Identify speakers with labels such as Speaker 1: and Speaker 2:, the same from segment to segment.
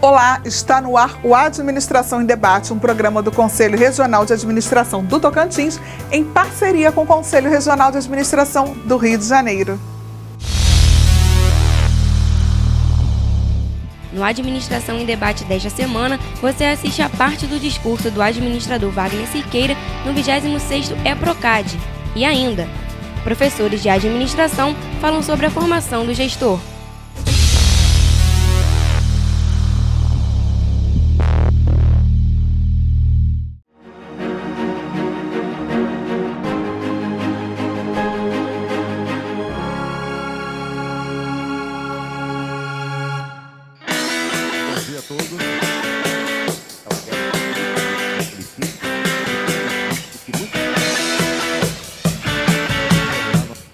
Speaker 1: Olá, está no ar o Administração em Debate, um programa do Conselho Regional de Administração do Tocantins, em parceria com o Conselho Regional de Administração do Rio de Janeiro.
Speaker 2: No Administração em Debate desta semana, você assiste a parte do discurso do administrador Wagner Siqueira no 26º EPROCAD. E ainda, professores de administração falam sobre a formação do gestor.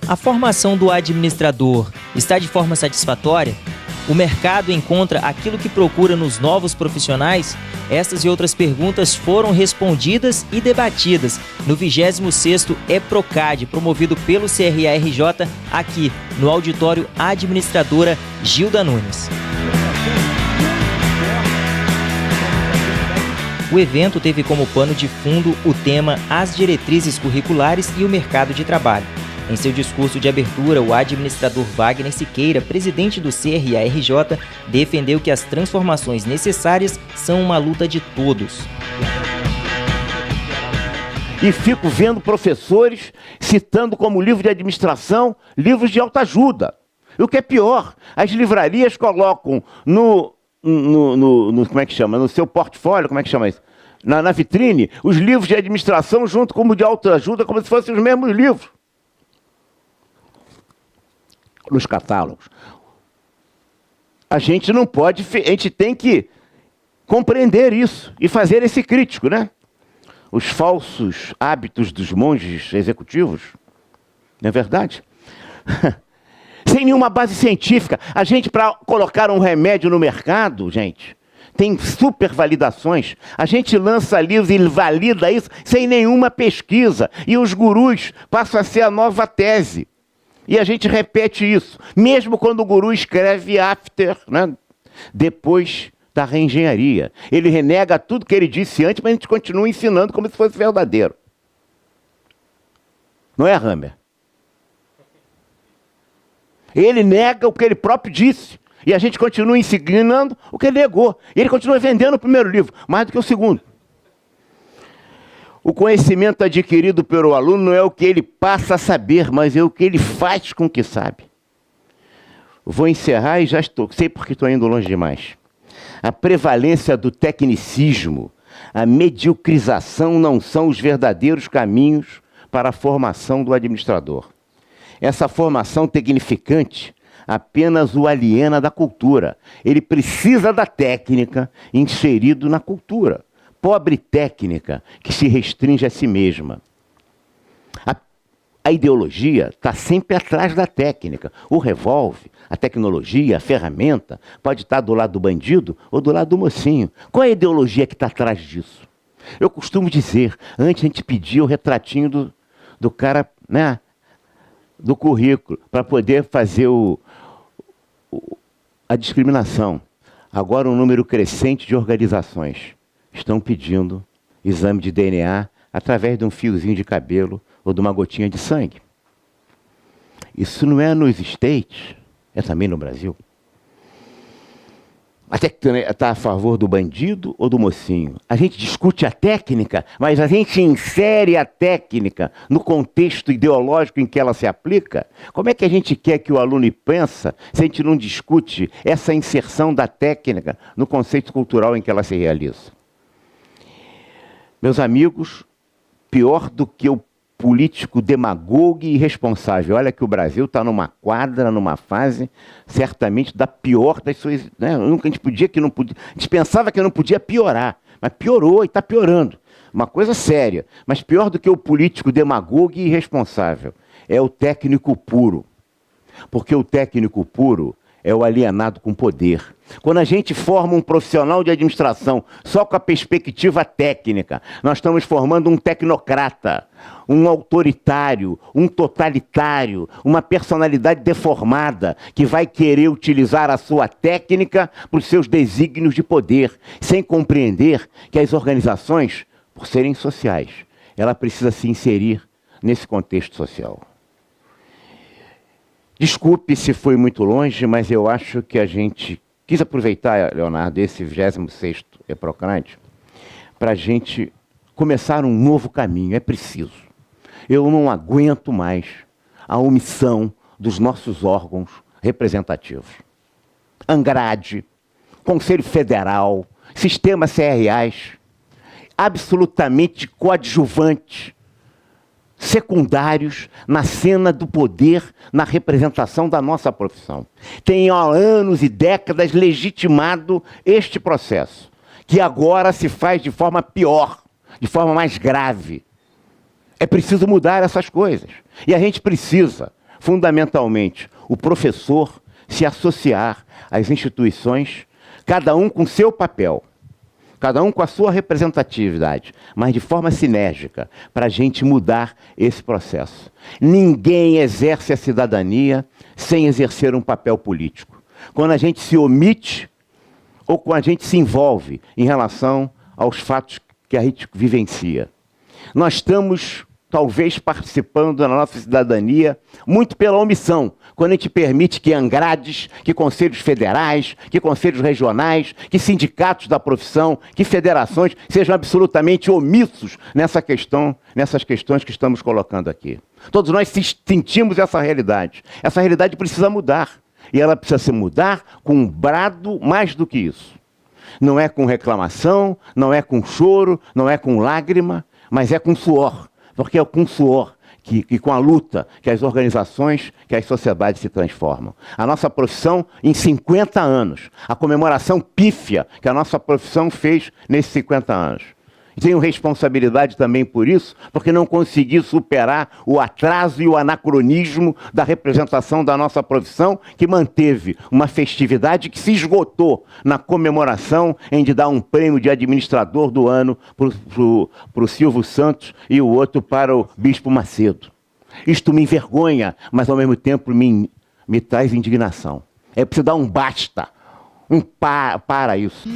Speaker 3: A formação do administrador está de forma satisfatória? O mercado encontra aquilo que procura nos novos profissionais? Estas e outras perguntas foram respondidas e debatidas no 26º EPROCAD, promovido pelo CRARJ, aqui no auditório Administradora Gilda Nunes. O evento teve como pano de fundo o tema As Diretrizes Curriculares e o Mercado de Trabalho. Em seu discurso de abertura, o administrador Wagner Siqueira, presidente do CRARJ, defendeu que as transformações necessárias são uma luta de todos.
Speaker 4: E fico vendo professores citando como livro de administração, livros de autoajuda. E o que é pior, as livrarias colocam como é que chama? No seu portfólio, como é que chama isso? Na vitrine, os livros de administração junto com o de autoajuda, como se fossem os mesmos livros. Nos catálogos. A gente não pode, a gente tem que compreender isso e fazer esse crítico, né? Os falsos hábitos dos monges executivos, não é verdade? Sem nenhuma base científica. A gente, para colocar um remédio no mercado, gente, tem super validações. A gente lança livros e valida isso sem nenhuma pesquisa. E os gurus passam a ser a nova tese. E a gente repete isso, mesmo quando o guru escreve after, né? Depois da reengenharia. Ele renega tudo que ele disse antes, mas a gente continua ensinando como se fosse verdadeiro. Não é, Hammer? Ele nega o que ele próprio disse. E a gente continua ensinando o que ele negou. E ele continua vendendo o primeiro livro, mais do que o segundo. O conhecimento adquirido pelo aluno não é o que ele passa a saber, mas é o que ele faz com o que sabe. Vou encerrar e já sei porque estou indo longe demais. A prevalência do tecnicismo, a mediocrização não são os verdadeiros caminhos para a formação do administrador. Essa formação tecnificante apenas o aliena da cultura. Ele precisa da técnica inserido na cultura. Pobre técnica que se restringe a si mesma. A ideologia está sempre atrás da técnica. O revólver, a tecnologia, a ferramenta, pode estar do lado do bandido ou do lado do mocinho. Qual é a ideologia que está atrás disso? Eu costumo dizer, antes a gente pedia o retratinho do cara, né, do currículo, para poder fazer a discriminação. Agora um número crescente de organizações estão pedindo exame de DNA através de um fiozinho de cabelo ou de uma gotinha de sangue. Isso não é nos States, é também no Brasil. Até que está a favor do bandido ou do mocinho. A gente discute a técnica, mas a gente insere a técnica no contexto ideológico em que ela se aplica. Como é que a gente quer que o aluno pensa se a gente não discute essa inserção da técnica no conceito cultural em que ela se realiza? Meus amigos, pior do que o político demagogo e irresponsável. Olha que o Brasil está numa quadra, numa fase, certamente da pior das suas... Né? Nunca a gente podia que não podia... A gente pensava que não podia piorar, mas piorou e está piorando. Uma coisa séria. Mas pior do que o político demagogo e irresponsável é o técnico puro. Porque o técnico puro é o alienado com poder. Quando a gente forma um profissional de administração só com a perspectiva técnica, nós estamos formando um tecnocrata, um autoritário, um totalitário, uma personalidade deformada que vai querer utilizar a sua técnica para os seus desígnios de poder, sem compreender que as organizações, por serem sociais, ela precisa se inserir nesse contexto social. Desculpe se foi muito longe, mas eu acho que a gente quis aproveitar, Leonardo, esse 26º EPROCAD para a gente começar um novo caminho. É preciso. Eu não aguento mais a omissão dos nossos órgãos representativos. ANGRAD, Conselho Federal, Sistema CRAs, absolutamente coadjuvantes, secundários na cena do poder, na representação da nossa profissão. Tem há anos e décadas legitimado este processo, que agora se faz de forma pior, de forma mais grave. É preciso mudar essas coisas. E a gente precisa, fundamentalmente, o professor se associar às instituições, cada um com seu papel, cada um com a sua representatividade, mas de forma sinérgica, para a gente mudar esse processo. Ninguém exerce a cidadania sem exercer um papel político. Quando a gente se omite ou quando a gente se envolve em relação aos fatos que a gente vivencia. Nós estamos, talvez, participando da nossa cidadania muito pela omissão, quando a gente permite que ANGRADs, que conselhos federais, que conselhos regionais, que sindicatos da profissão, que federações sejam absolutamente omissos nessas questões que estamos colocando aqui. Todos nós sentimos essa realidade. Essa realidade precisa mudar. E ela precisa se mudar com um brado mais do que isso. Não é com reclamação, não é com choro, não é com lágrima, mas é com suor. Porque é com suor que com a luta que as organizações, que as sociedades se transformam. A nossa profissão, em 50 anos, a comemoração pífia que a nossa profissão fez nesses 50 anos. E tenho responsabilidade também por isso, porque não consegui superar o atraso e o anacronismo da representação da nossa profissão, que manteve uma festividade que se esgotou na comemoração em de dar um prêmio de administrador do ano para o Silvio Santos e o outro para o Bispo Macedo. Isto me envergonha, mas ao mesmo tempo me traz indignação. É preciso dar um basta, um para isso.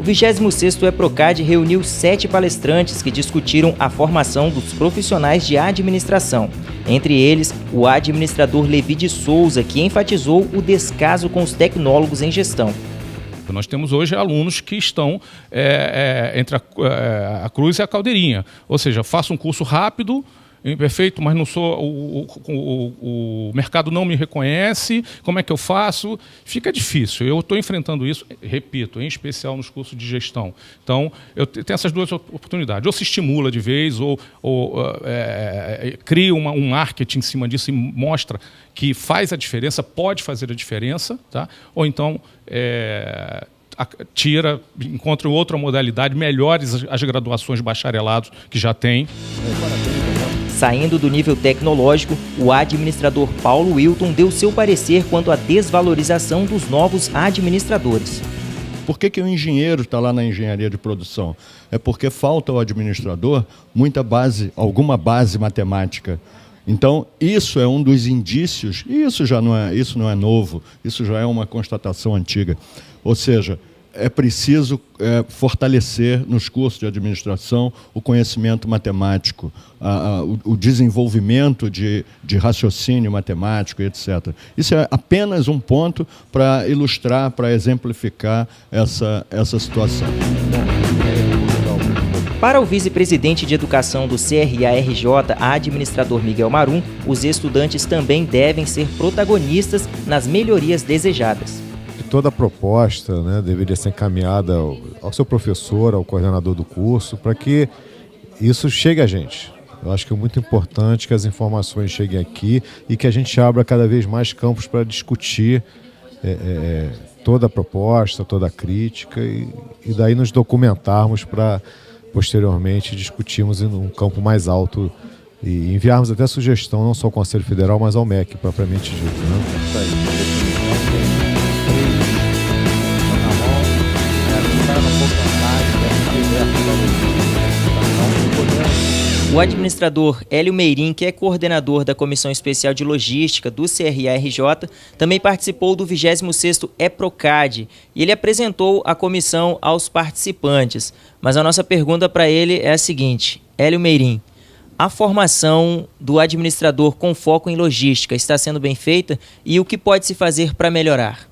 Speaker 3: O 26º EPROCAD reuniu 7 palestrantes que discutiram a formação dos profissionais de administração. Entre eles, o administrador Levi de Souza, que enfatizou o descaso com os tecnólogos em gestão.
Speaker 5: Nós temos hoje alunos que estão entre a cruz e a caldeirinha. Ou seja, faço um curso rápido, perfeito, mas não sou, o mercado não me reconhece, como é que eu faço? Fica difícil. Eu estou enfrentando isso, repito, em especial nos cursos de gestão. Então, eu tenho essas duas oportunidades. Ou se estimula de vez, ou cria um marketing em cima disso e mostra que faz a diferença, pode fazer a diferença, tá? Ou então encontra outra modalidade, melhores as graduações bacharelados que já tem.
Speaker 3: Saindo do nível tecnológico, o administrador Paulo Wilton deu seu parecer quanto à desvalorização dos novos administradores.
Speaker 6: Por que o engenheiro está lá na engenharia de produção? É porque falta ao administrador alguma base matemática. Então, isso é um dos indícios, e isso não é novo, isso já é uma constatação antiga. Ou seja, é preciso fortalecer nos cursos de administração o conhecimento matemático, o desenvolvimento de raciocínio matemático, etc. Isso é apenas um ponto para ilustrar, para exemplificar essa situação.
Speaker 3: Para o vice-presidente de Educação do CRA-RJ, administrador Miguel Marum, os estudantes também devem ser protagonistas nas melhorias desejadas.
Speaker 7: Toda a proposta, né, deveria ser encaminhada ao seu professor, ao coordenador do curso, para que isso chegue a gente. Eu acho que é muito importante que as informações cheguem aqui e que a gente abra cada vez mais campos para discutir toda a proposta, toda a crítica e daí nos documentarmos para posteriormente discutirmos em um campo mais alto e enviarmos até sugestão não só ao Conselho Federal, mas ao MEC, propriamente dito. Né?
Speaker 3: O administrador Hélio Meirim, que é coordenador da Comissão Especial de Logística do CRA-RJ, também participou do 26º EPROCAD e ele apresentou a comissão aos participantes. Mas a nossa pergunta para ele é a seguinte: Hélio Meirim, a formação do administrador com foco em logística está sendo bem feita e o que pode se fazer para melhorar?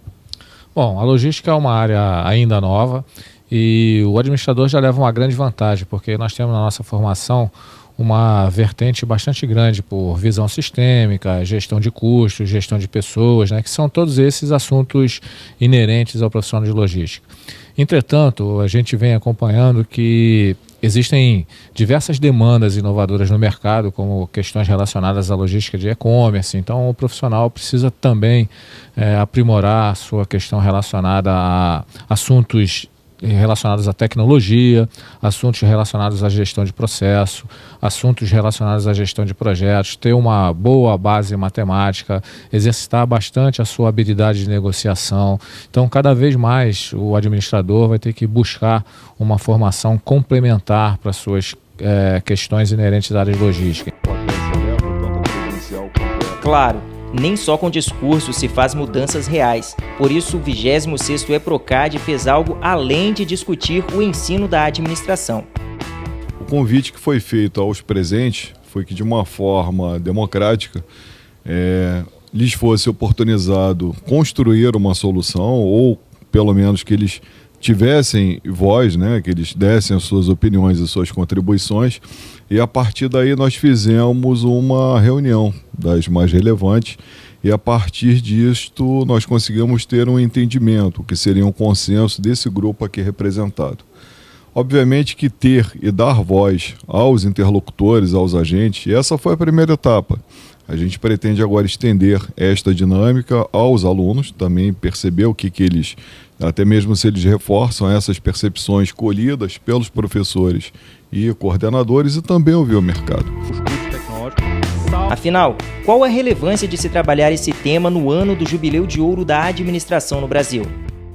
Speaker 8: Bom, a logística é uma área ainda nova e o administrador já leva uma grande vantagem, porque nós temos na nossa formação uma vertente bastante grande por visão sistêmica, gestão de custos, gestão de pessoas, né, que são todos esses assuntos inerentes ao profissional de logística. Entretanto, a gente vem acompanhando que existem diversas demandas inovadoras no mercado, como questões relacionadas à logística de e-commerce. Então, o profissional precisa também aprimorar a sua questão relacionada a assuntos relacionados à tecnologia, assuntos relacionados à gestão de processo, assuntos relacionados à gestão de projetos, ter uma boa base matemática, exercitar bastante a sua habilidade de negociação. Então, cada vez mais o administrador vai ter que buscar uma formação complementar para suas questões inerentes à área de logística.
Speaker 3: Claro, nem só com discurso se faz mudanças reais. Por isso, o 26º EPROCAD fez algo além de discutir o ensino da administração.
Speaker 9: O convite que foi feito aos presentes foi que, de uma forma democrática, lhes fosse oportunizado construir uma solução, ou pelo menos que eles tivessem voz, né, que eles dessem as suas opiniões e suas contribuições, e a partir daí nós fizemos uma reunião das mais relevantes e a partir disto nós conseguimos ter um entendimento, que seria um consenso desse grupo aqui representado. Obviamente que ter e dar voz aos interlocutores, aos agentes, essa foi a primeira etapa. A gente pretende agora estender esta dinâmica aos alunos, também perceber o que eles, até mesmo se eles reforçam essas percepções colhidas pelos professores e coordenadores, e também ouvir o mercado.
Speaker 3: Afinal, qual a relevância de se trabalhar esse tema no ano do Jubileu de Ouro da Administração no Brasil?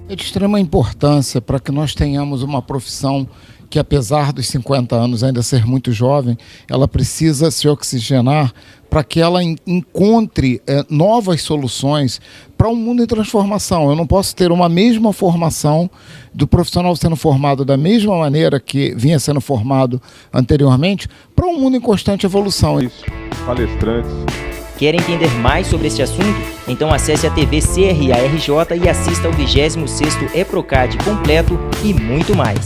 Speaker 10: É de extrema importância para que nós tenhamos uma profissão que, apesar dos 50 anos ainda ser muito jovem, ela precisa se oxigenar para que ela encontre novas soluções para um mundo em transformação. Eu não posso ter uma mesma formação do profissional sendo formado da mesma maneira que vinha sendo formado anteriormente para um mundo em constante evolução.
Speaker 9: Palestrantes.
Speaker 3: Quer entender mais sobre este assunto? Então acesse a TV CRA-RJ e assista ao 26º EPROCAD completo e muito mais.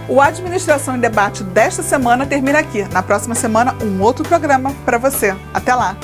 Speaker 1: O Administração em Debate desta semana termina aqui. Na próxima semana, um outro programa para você. Até lá!